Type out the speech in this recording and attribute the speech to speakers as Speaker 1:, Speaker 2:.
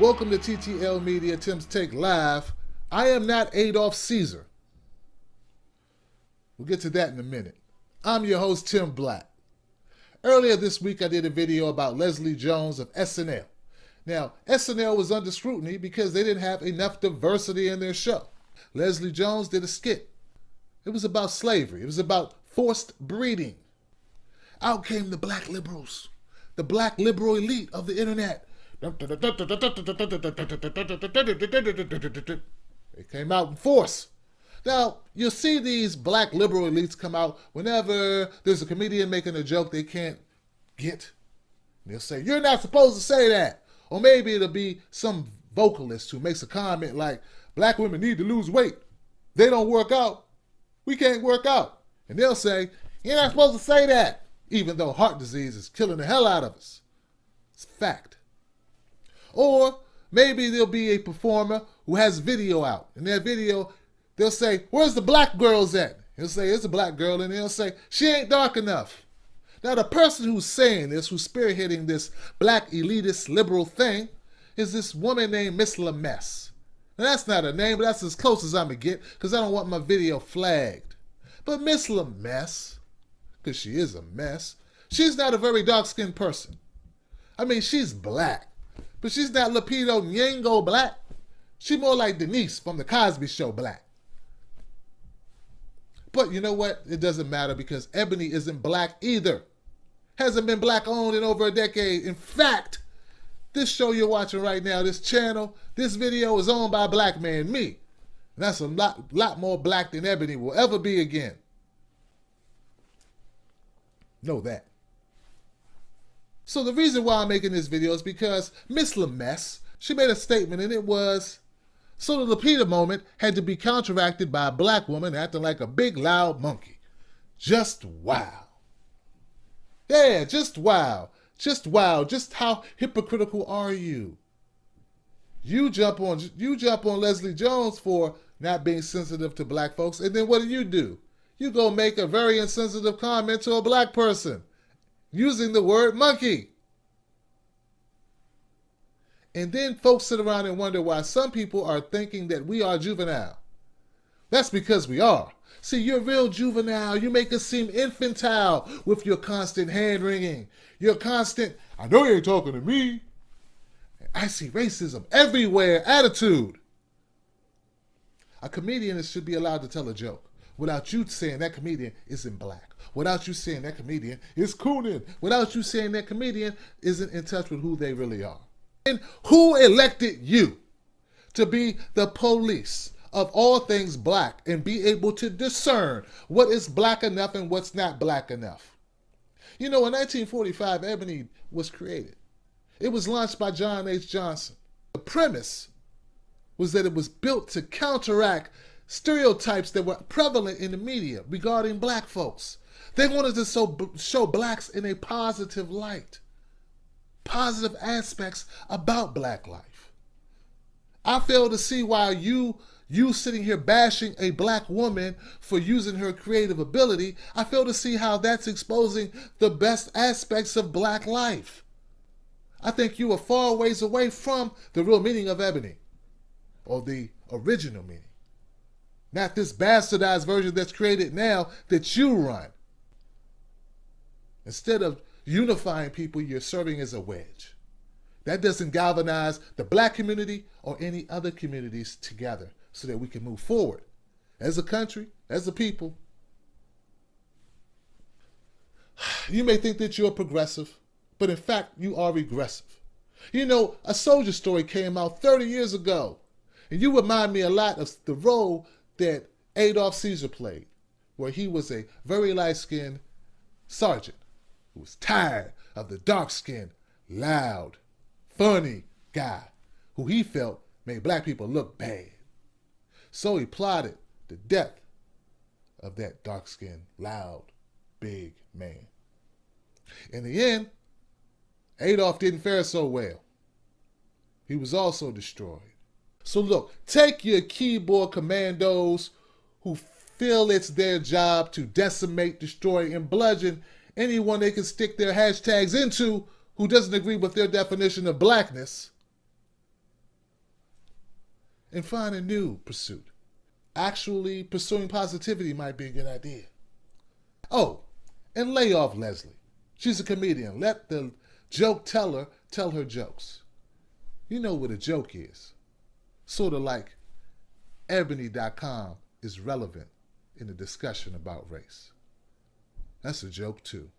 Speaker 1: Welcome to TTL Media, Tim's Take Live. I am not Adolf Caesar. We'll get to that in a minute. I'm your host, Tim Black. Earlier this week, I did a video about Leslie Jones of SNL. Now, SNL was under scrutiny because they didn't have enough diversity in their show. Leslie Jones did a skit. It was about slavery. It was about forced breeding. Out came the black liberals, the black liberal elite of the internet. They came out in force. Now, you'll see these black liberal elites come out whenever there's a comedian making a joke they can't get. They'll say, "You're not supposed to say that." Or maybe it'll be some vocalist who makes a comment like, "Black women need to lose weight. They don't work out. We can't work out." And they'll say, "You're not supposed to say that," even though heart disease is killing the hell out of us. It's fact. Or maybe there'll be a performer who has video out. In that video, they'll say, "Where's the black girls at?" He'll say, "There's a black girl," and they'll say, "She ain't dark enough." Now, the person who's saying this, who's spearheading this black elitist liberal thing, is this woman named Miss Lemess. Now, that's not her name, but that's as close as I'm going to get because I don't want my video flagged. But Miss Lemess, because she is a mess, she's not a very dark-skinned person. I mean, she's black, but she's not Lupita Nyong'o black. She's more like Denise from The Cosby Show black. But you know what? It doesn't matter because Ebony isn't black either. Hasn't been black owned in over a decade. In fact, this show you're watching right now, this channel, this video is owned by a black man, me. And that's a lot more black than Ebony will ever be again. Know that. So the reason why I'm making this video is because Miss Lemess, she made a statement and it was, "So the Lupita moment had to be counteracted by a black woman acting like a big loud monkey. Just wow." Yeah, just wow. Just wow. Just how hypocritical are you? You jump on Leslie Jones for not being sensitive to black folks, and then what do? You go make a very insensitive comment to a black person using the word monkey. And then folks sit around and wonder why some people are thinking that we are juvenile. That's because we are. See, you're real juvenile. You make us seem infantile with your constant hand-wringing. Your constant, "I know you ain't talking to me. I see racism everywhere" attitude. A comedian should be allowed to tell a joke without you saying that comedian isn't black, without you saying that comedian is cooning, without you saying that comedian isn't in touch with who they really are. And who elected you to be the police of all things black and be able to discern what is black enough and what's not black enough? You know, in 1945, Ebony was created. It was launched by John H. Johnson. The premise was that it was built to counteract stereotypes that were prevalent in the media regarding black folks. They wanted to show blacks in a positive light. Positive aspects about black life. I fail to see why you sitting here bashing a black woman for using her creative ability. I fail to see how that's exposing the best aspects of black life. I think you are far ways away from the real meaning of Ebony, or the original meaning. Not this bastardized version that's created now that you run. Instead of unifying people, you're serving as a wedge. That doesn't galvanize the black community or any other communities together so that we can move forward as a country, as a people. You may think that you're progressive, but in fact, you are regressive. You know, A Soldier Story came out 30 years ago, and you remind me a lot of the role that Adolf Caesar played, where he was a very light-skinned sergeant who was tired of the dark-skinned, loud, funny guy who he felt made black people look bad. So he plotted the death of that dark-skinned, loud, big man. In the end, Adolf didn't fare so well. He was also destroyed. So look, take your keyboard commandos who feel it's their job to decimate, destroy, and bludgeon anyone they can stick their hashtags into who doesn't agree with their definition of blackness. and find a new pursuit. Actually, pursuing positivity might be a good idea. Oh, and lay off Leslie. She's a comedian. Let the joke teller tell her jokes. You know what a joke is. Sort of like Ebony.com is relevant in the discussion about race. That's a joke too.